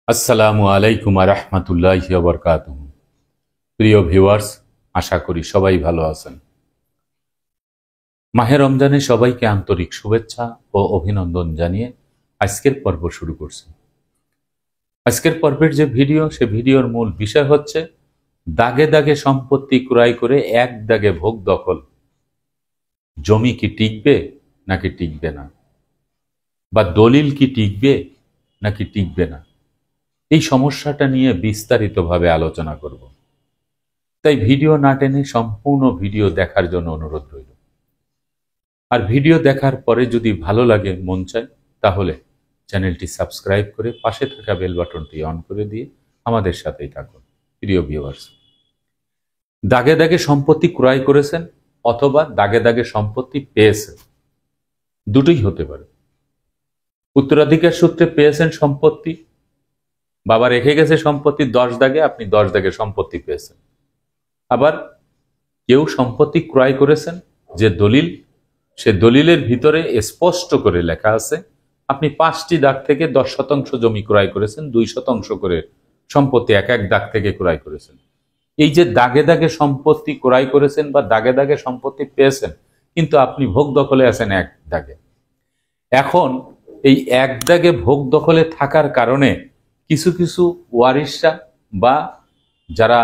আসসালামু আলাইকুম ওয়া রাহমাতুল্লাহি ওয়া বারাকাতুহু। প্রিয় ভিউয়ার্স, আশা করি সবাই ভালো আছেন। মাহে রমজানে সবাইকে আন্তরিক শুভেচ্ছা ও অভিনন্দন জানিয়ে আজকের পর্ব শুরু করছি। আজকের পর্বের যে ভিডিও, সে ভিডিওর মূল বিষয় হচ্ছে দাগে দাগে সম্পত্তি ক্রয় করে এক দাগে ভোগ দখল। জমি কি টিকবে নাকি টিকবে না, বা দলিল কি টিকবে নাকি টিকবে না, এই সমস্যাটা নিয়ে বিস্তারিতভাবে আলোচনা করব। তাই ভিডিও না টেনে সম্পূর্ণ ভিডিও দেখার জন্য অনুরোধ রইল। আর ভিডিও দেখার পরে যদি ভালো লাগে, মন চায়, তাহলে চ্যানেলটি সাবস্ক্রাইব করে পাশে থাকা বেল বাটনটি অন করে দিয়ে আমাদের সাথেই থাকুন। প্রিয় ভিউয়ার্স, দাগে দাগে সম্পত্তি ক্রয় করেছেন অথবা দাগে দাগে সম্পত্তি পেয়েছেন, দুটোই হতে পারে। উত্তরাধিকার সূত্রে পেয়েছেন সম্পত্তি, বাবা রেখে গেছে সম্পত্তি 10 দাগে, আপনি 10 দাগে সম্পত্তি পেয়েছেন। আবার কেউ সম্পত্তি ক্রয় করেছেন, যে দলিল, সে দলিলের ভিতরে স্পষ্ট করে লেখা আছে আপনি 5টি দাগ থেকে 10% জমি ক্রয় করেছেন, 2% করে সম্পত্তি এক এক দাগ থেকে ক্রয় করেছেন। এই যে দাগে দাগে সম্পত্তি ক্রয় করেছেন বা দাগে দাগে সম্পত্তি পেয়েছেন, কিন্তু আপনি ভোগ দখলে আছেন এক দাগে। এখন এই এক দাগে ভোগ দখলে থাকার কারণে কিছু কিছু ওয়ারিশরা বা যারা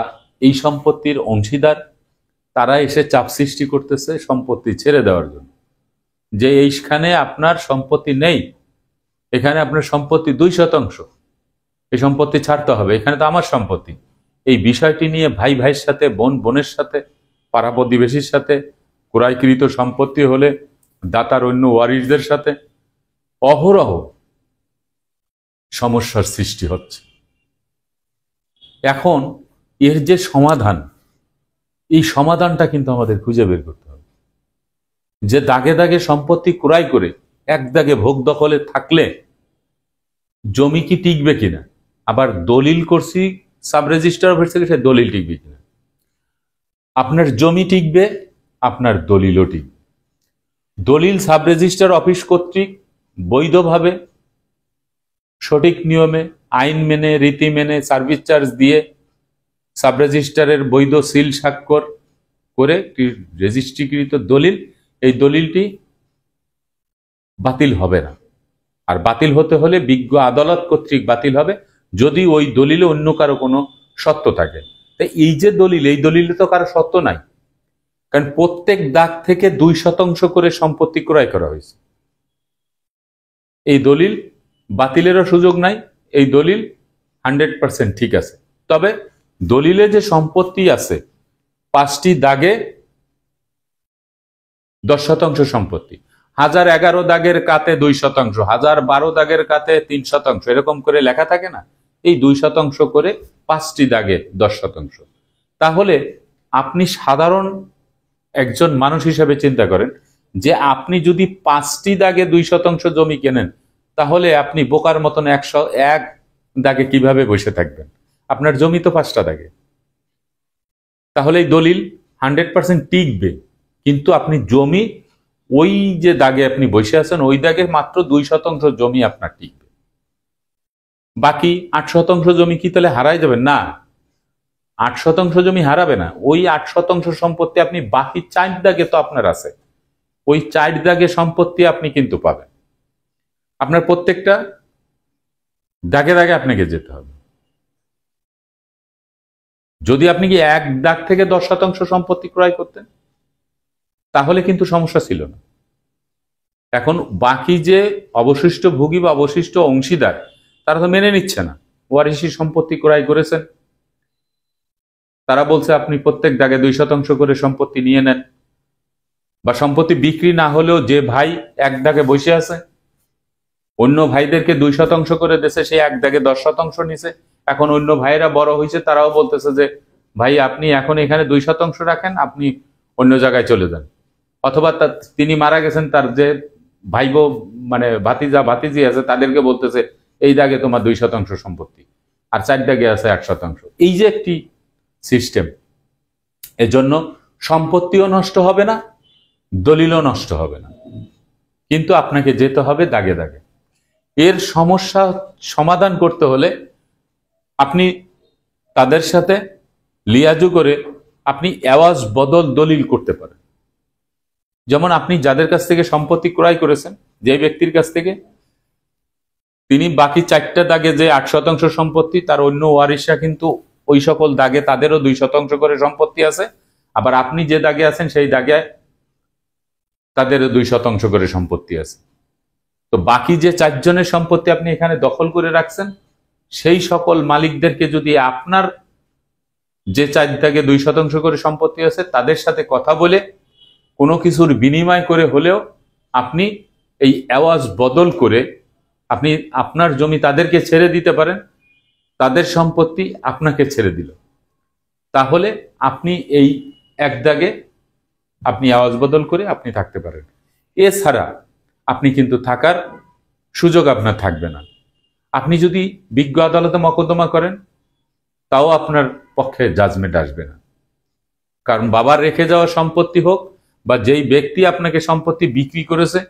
এই সম্পত্তির অংশীদার, তারা এসে চাপ সৃষ্টি করতেছে সম্পত্তি ছেড়ে দেওয়ার জন্য, যে এইখানে আপনার সম্পত্তি নেই, এখানে আপনার সম্পত্তি 2%, এই সম্পত্তি ছাড়তে হবে, এখানে তো আমার সম্পত্তি। এই বিষয়টি নিয়ে ভাই ভাইয়ের সাথে, বোন বোনের সাথে, পাড়া প্রতিবেশীর সাথে, ক্রয়কৃত সম্পত্তি হলে দাতার অন্য ওয়ারিশদের সাথে অহরহ সমস্যার সৃষ্টি হচ্ছে। এখন এর যে সমাধান, এই সমাধানটা কিন্তু আমাদের খুঁজে বের করতে হবে। যে দাগে দাগে সম্পত্তি ক্রয় করে এক দাগে ভোগ দখলে থাকলে জমি কি টিকবে কিনা, আবার দলিল করছি সাব রেজিস্ট্রার অফিস থেকে, সে দলিল টিকবে কিনা। আপনার জমি টিকবে, আপনার দলিলও টিকবে। দলিল সাব রেজিস্ট্রার অফিস কর্তৃক বৈধভাবে, সঠিক নিয়মে, আইন মেনে, রীতি মেনে, সার্ভিস চার্জ দিয়ে সাব রেজিস্ট্রারের বৈধ সিল স্বাক্ষর করে রেজিস্ট্রিকৃত দলিল, এই দলিলটি বাতিল হবে না। আর বাতিল হতে হলে বিজ্ঞ আদালত কর্তৃক বাতিল হবে, যদি ওই দলিলে অন্য কারো কোনো সত্য থাকে। তাই এই যে দলিল, এই দলিলে তো কারো সত্য নাই, কারণ প্রত্যেক দাগ থেকে 2% করে সম্পত্তি ক্রয় করা হয়েছে। এই দলিল বাতিলেরও সুযোগ নাই, এই দলিল 100% ঠিক আছে। তবে দলিলে যে সম্পত্তি আছে, 5টি দাগে 10% সম্পত্তি, 1011 দাগের কাতে 2%, 1012 দাগের কাতে 3%, এরকম করে লেখা থাকে না, এই 2% করে 5টি দাগে 10%। তাহলে আপনি সাধারণ একজন মানুষ হিসেবে চিন্তা করেন, যে আপনি যদি 5টি দাগে 2% জমি কেনেন, তাহলে আপনি বোকার মতন 101 দাগে কিভাবে বসে থাকবেন? আপনার জমি তো 5টা দাগে। তাহলে এই দলিল 100% টিকবে, কিন্তু আপনি জমি, ওই যে দাগে আপনি বসে আছেন, ওই দাগে মাত্র 2% জমি আপনার টিকবে। বাকি 8% জমি কি তাহলে হারাই যাবেন? না, 8% জমি হারাবে না। ওই 8% সম্পত্তি আপনি বাকি 4 দাগে তো আপনার আছে, ওই 4 দাগে সম্পত্তি আপনি কিন্তু পাবেন। আপনার প্রত্যেকটা দাগে দাগে আপনাকে যেতে হবে। যদি আপনি কি এক দাগ থেকে 10% সম্পত্তি ক্রয় করতেন, তাহলে কিন্তু সমস্যা ছিল না। এখন বাকি যে অবশিষ্ট ভোগী বা অবশিষ্ট অংশীদার, তারা তো মেনে নিচ্ছে না। ওয়ারিশি সম্পত্তি ক্রয় করেছেন, তারা বলছে আপনি প্রত্যেক দাগে 2% করে সম্পত্তি নিয়ে নেন, বা সম্পত্তি বিক্রি না হলেও যে ভাই এক দাগে বসে আছে, অন্য ভাইদেরকে 2% করে দেশে, সে এক দাগে 10% নিছে। এখন অন্য ভাইরা বড় হয়েছে, তারাও বলতেছে যে ভাই আপনি এখন এখানে 2% রাখেন, আপনি অন্য জায়গায় চলে যান। অথবা তিনি মারা গেছেন, তার যে ভাই বউ মানে ভাতিজা ভাতিজি আছে, তাদেরকে বলতেছে এই দাগে তোমার 2% সম্পত্তি, আর 4 দাগে আছে 1%। এই যে একটি সিস্টেম, এজন্য সম্পত্তিও নষ্ট হবে না, দলিলও নষ্ট হবে না, কিন্তু আপনাকে যেতে হবে দাগে দাগে। এর সমস্যা সমাধান করতে হলে আপনি তাদের সাথে লিয়াজু করে আপনি আওয়াজ বদল দলিল করতে পারেন। যেমন আপনি যাদের কাছ থেকে সম্পত্তি ক্রয় করেছেন, যে ব্যক্তির কাছ থেকে, তিনি বাকি 4টা দাগে যে 8% সম্পত্তি, তার অন্য ওয়ারিশরা কিন্তু ওই সকল দাগে তাদেরও 2% করে সম্পত্তি আছে। আবার আপনি যে দাগে আছেন সেই দাগে তাদেরও 2% করে সম্পত্তি আছে। তো বাকি যে 4 জনের সম্পত্তি আপনি এখানে দখল করে রাখছেন, সেই সকল মালিকদেরকে যদি আপনার যে 4 দাগে 2% করে সম্পত্তি আছে তাদের সাথে কথা বলে কোনো কিছুর বিনিময় করে হলেও আপনি এই আওয়াজ বদল করে আপনি আপনার জমি তাদেরকে ছেড়ে দিতে পারেন, তাদের সম্পত্তি আপনাকে ছেড়ে দিল। তাহলে আপনি এই এক দাগে আপনি আওয়াজ বদল করে আপনি থাকতে পারেন। এছাড়া আপনি কিন্তু থাকার সুযোগ আপনার থাকবে না। আপনি যদি বিজ্ঞ আদালতে মকদ্দমা করেন তাও আপনার পক্ষে জাজমেন্ট আসবে না। কারণ বাবার রেখে যাওয়া সম্পত্তি হোক বা যেই ব্যক্তি আপনাকে সম্পত্তি বিক্রি করেছে,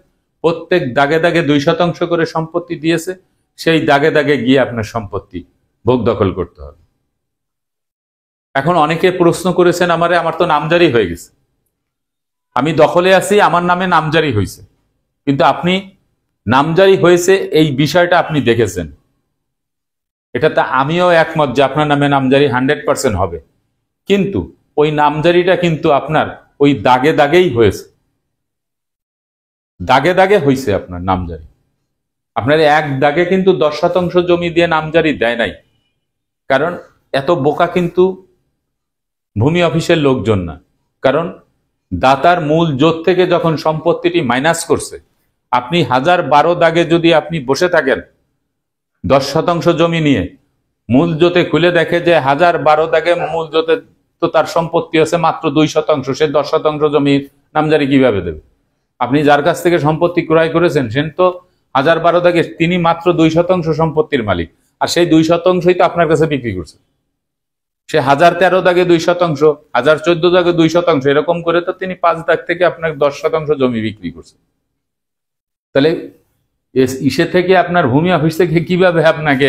প্রত্যেক দাগে দাগে 2% করে সম্পত্তি দিয়েছে, সেই দাগে দাগে গিয়ে আপনার সম্পত্তি ভোগ দখল করতে হবে। এখন অনেকে প্রশ্ন করেছেন আমার তো নামজারি হয়ে গেছে, আমি দখলে আছি, আমার নামে নামজারি হয়েছে। কিন্তু আপনি নামজারি হয়েছে এই বিষয়টা আপনি দেখেছেন, এটাতে আমিও একমত যে আপনার নামে নামজারি 100% হবে। কিন্তু ওই নামজারিটা কিন্তু আপনার ওই দাগে দাগেই হয়েছে, দাগে দাগে হয়েছে আপনার নামজারি। আপনার এক দাগে কিন্তু 10% জমি দিয়ে নামজারি দেয় নাই। কারণ এত বোকা কিন্তু ভূমি অফিসের লোকজন না। কারণ দাতার মূল জোট থেকে যখন সম্পত্তিটি মাইনাস করছে, আপনি 1012 দাগে যদি আপনি বসে থাকেন 10% জমি নিয়ে, মূল জোটে খুলে দেখে যে 1012 দাগে মূল জোটে তো তার সম্পত্তি আছে মাত্র 2%, সে 10% জমির নামজারি কিভাবে দেবে? আপনি যার কাছ থেকে সম্পত্তি ক্রয় করেছেন সে তো 1012 দাগে তিনি মাত্র 2% সম্পত্তির মালিক, আর সেই 2%ই তো আপনার কাছে বিক্রি করছে। সে 1013 দাগে 2%, 1014 দাগে 2%, এরকম করে তো তিনি 5 দাগ থেকে আপনার 10% জমি বিক্রি করছে। তাহলে ইসে থেকে আপনার ভূমি অফিস থেকে কিভাবে আপনাকে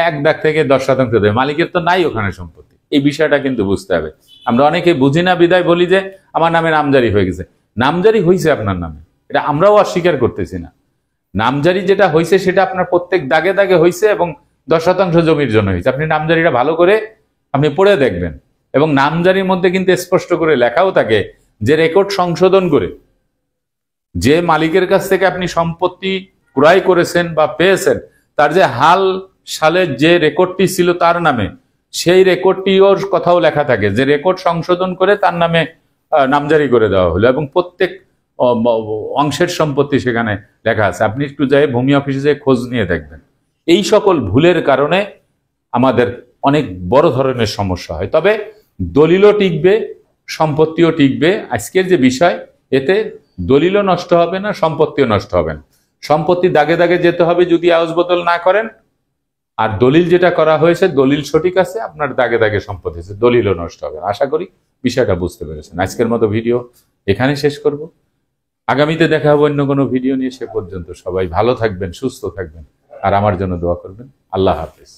এক দাগ থেকে 10% দেবে? মালিকের তো নাই ওখানে সম্পত্তি। এই বিষয়টা কিন্তু বুঝতে হবে। আমরা অনেকে বুঝি না বিদায় বলি যে আমার নামে নামজারি হয়ে গেছে। নামজারি হয়েছে আপনার নামে, এটা আমরাও অস্বীকার করতেছি না। নামজারি যেটা হয়েছে সেটা আপনার প্রত্যেক দাগে দাগে হয়েছে এবং 10% জমির জন্য হয়েছে। আপনি নামজারিটা ভালো করে আপনি পড়ে দেখবেন, এবং নামজারির মধ্যে কিন্তু স্পষ্ট করে লেখাও থাকে যে রেকর্ড সংশোধন করে যে মালিকের কাছ থেকে আপনি সম্পত্তি ক্রয় করেছেন বা পেয়েছেন, তার যে হাল সালের যে রেকর্ডটি ছিল তার নামে, সেই রেকর্ডটিও কথাও লেখা থাকে যে রেকর্ড সংশোধন করে তার নামে নামজারি করে দেওয়া হলো, এবং প্রত্যেক অংশের সম্পত্তি সেখানে লেখা আছে। আপনি একটু যাই ভূমি অফিসে যে খোঁজ নিয়ে দেখবেন। এই সকল ভুলের কারণে আমাদের অনেক বড় ধরনের সমস্যা হয়। তবে দলিলও টিকবে, সম্পত্তিও টিকবে। আজকের যে বিষয়, এতে দলিলও নষ্ট হবে না, সম্পত্তিও নষ্ট হবে না। সম্পত্তি দাগে দাগে যেতে হবে যদি আওয়াজ বদল না করেন, আর দলিল যেটা করা হয়েছে দলিল সঠিক আছে, আপনার দাগে দাগে সম্পত্তি আছে, দলিলও নষ্ট হবে। আশা করি বিষয়টা বুঝতে পেরেছেন। আজকের মতো ভিডিও এখানে শেষ করব। আগামীতে দেখা হবে অন্য কোনো ভিডিও নিয়ে। সে পর্যন্ত সবাই ভালো থাকবেন, সুস্থ থাকবেন, আর আমার জন্য দোয়া করবেন। আল্লাহ হাফেজ।